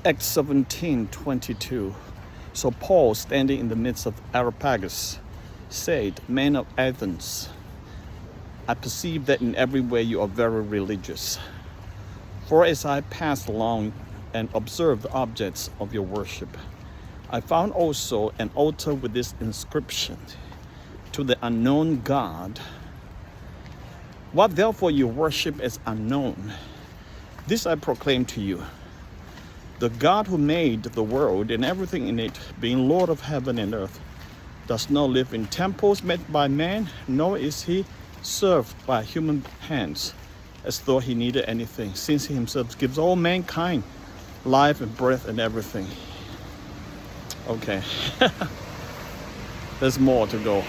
Acts 17:22. So Paul, standing in the midst of Areopagus, said, "Men of Athens, I perceive that in every way you are very religious. For as I passed along and observed the objects of your worship, I found also an altar with this inscription, to the unknown God. What therefore you worship as unknown, this I proclaim to you. The God who made the world and everything in it, being Lord of heaven and earth, does not live in temples made by man, nor is he served by human hands, as though he needed anything, since he himself gives all mankind life and breath and everything." Okay, there's more to go.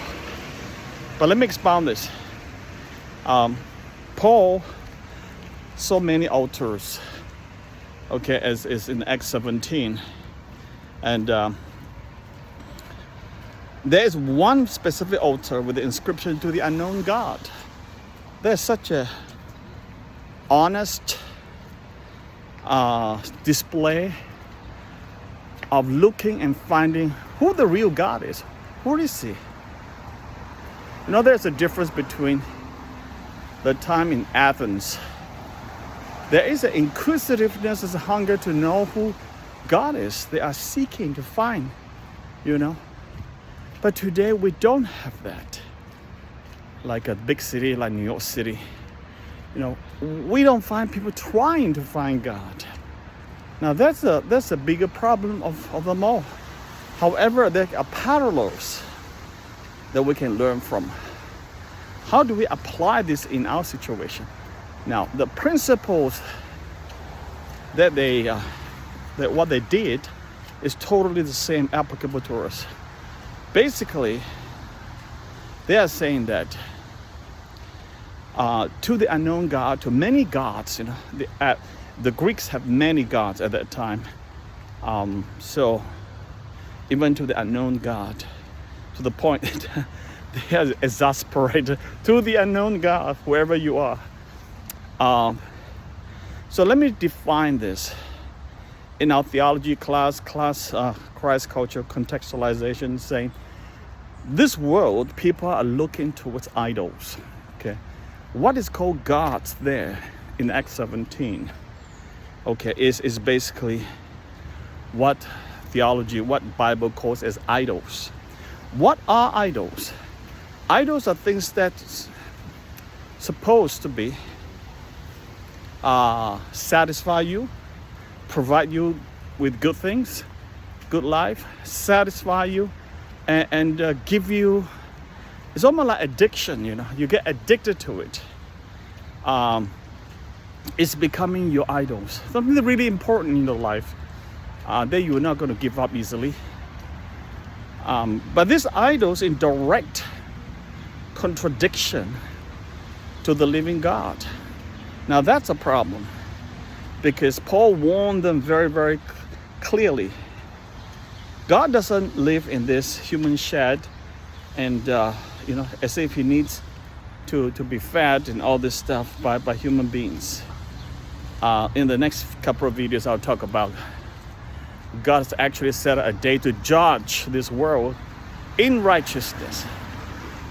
But let me expound this. Paul saw many altars, okay, as is in Acts 17. And there is one specific altar with the inscription, "To the unknown God." There's such a honest display of looking and finding who the real God is. Who is he? You know, there's a difference between the time in Athens. There is an inquisitiveness, a hunger to know who God is. They are seeking to find, you know. But today we don't have that. Like a big city like New York City, you know, we don't find people trying to find God. Now that's a bigger problem of them all. However, there are parallels that we can learn from. How do we apply this in our situation? Now, the principles that what they did is totally the same applicable to us. Basically, they are saying that to the unknown God, to many gods, you know, the Greeks have many gods at that time. So even to the unknown God, to the point that they are exasperated, to the unknown God, wherever you are. So let me define this. In our theology class, Christ culture contextualization, saying this world, people are looking towards idols. Okay, what is called gods there in Acts 17? Okay, is basically what theology, what Bible calls as idols. What are idols? Idols are things that's supposed to be satisfy you, provide you with good things, good life, satisfy you, and give you. It's almost like addiction, you know. You get addicted to it. It's becoming your idols. Something really important in your life that you're not going to give up easily. But these idols in direct contradiction to the living God. Now that's a problem, because Paul warned them very, very clearly. God doesn't live in this human shed and you know, as if he needs to be fed and all this stuff by human beings. In the next couple of videos, I'll talk about God has actually set a day to judge this world in righteousness.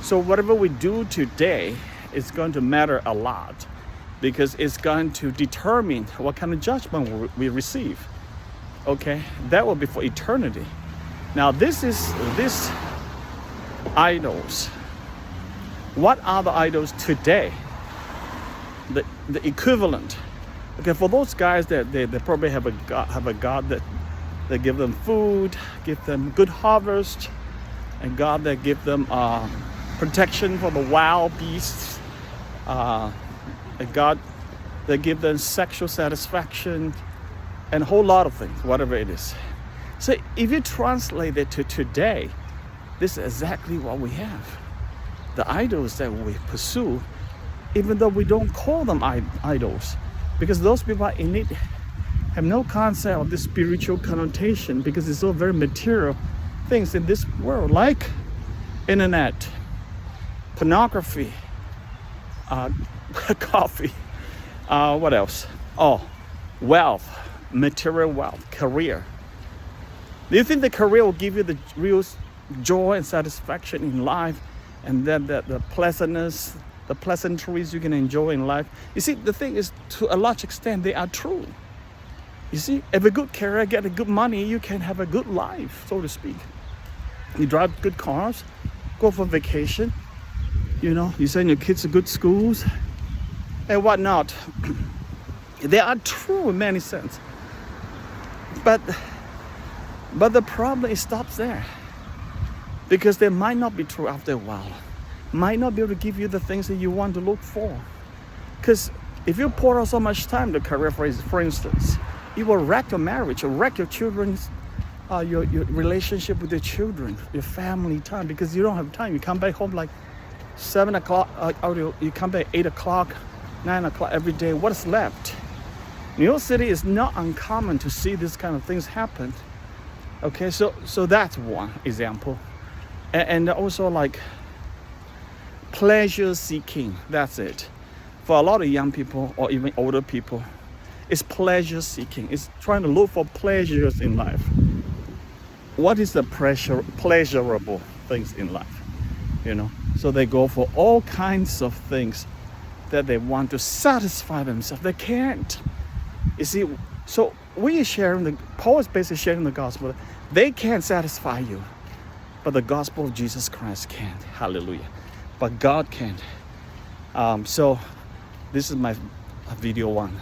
So whatever we do today is going to matter a lot, because it's going to determine what kind of judgment we receive. Okay, that will be for eternity. Now this idols. What are the idols today? The equivalent. Okay, for those guys that they probably have a God that give them food, give them good harvest, and God that give them protection from the wild beasts, a God that give them sexual satisfaction, and a whole lot of things, whatever it is. So if you translate it to today, this is exactly what we have. The idols that we pursue, even though we don't call them idols, because those people are in it, have no concept of the spiritual connotation, because it's all very material things in this world, like internet, pornography, coffee, what else? Oh, wealth, material wealth, career. Do you think the career will give you the real joy and satisfaction in life, and then the pleasantness, the pleasantries you can enjoy in life? You see, the thing is, to a large extent, they are true. You see, if a good career, get a good money, you can have a good life, so to speak. You drive good cars, go for vacation, you send your kids to good schools, and whatnot. They are true in many sense. But the problem, it stops there. Because they might not be true after a while. Might not be able to give you the things that you want to look for. Because if you pour out so much time to career, for instance, it will wreck your marriage, or wreck your children's, your relationship with your children, your family time, because you don't have time. You come back home like 7 o'clock, you come back 8 o'clock, 9 o'clock every day. What is left? New York City is not uncommon to see this kind of things happen. Okay, so that's one example. And also like pleasure seeking, that's it. For a lot of young people or even older people, it's pleasure seeking. It's trying to look for pleasures in life. What is the pleasurable things in life? So they go for all kinds of things that they want to satisfy themselves. They can't. You see, so Paul is basically sharing the gospel. They can't satisfy you, but the gospel of Jesus Christ can. Hallelujah. But God can. So this is my video 1.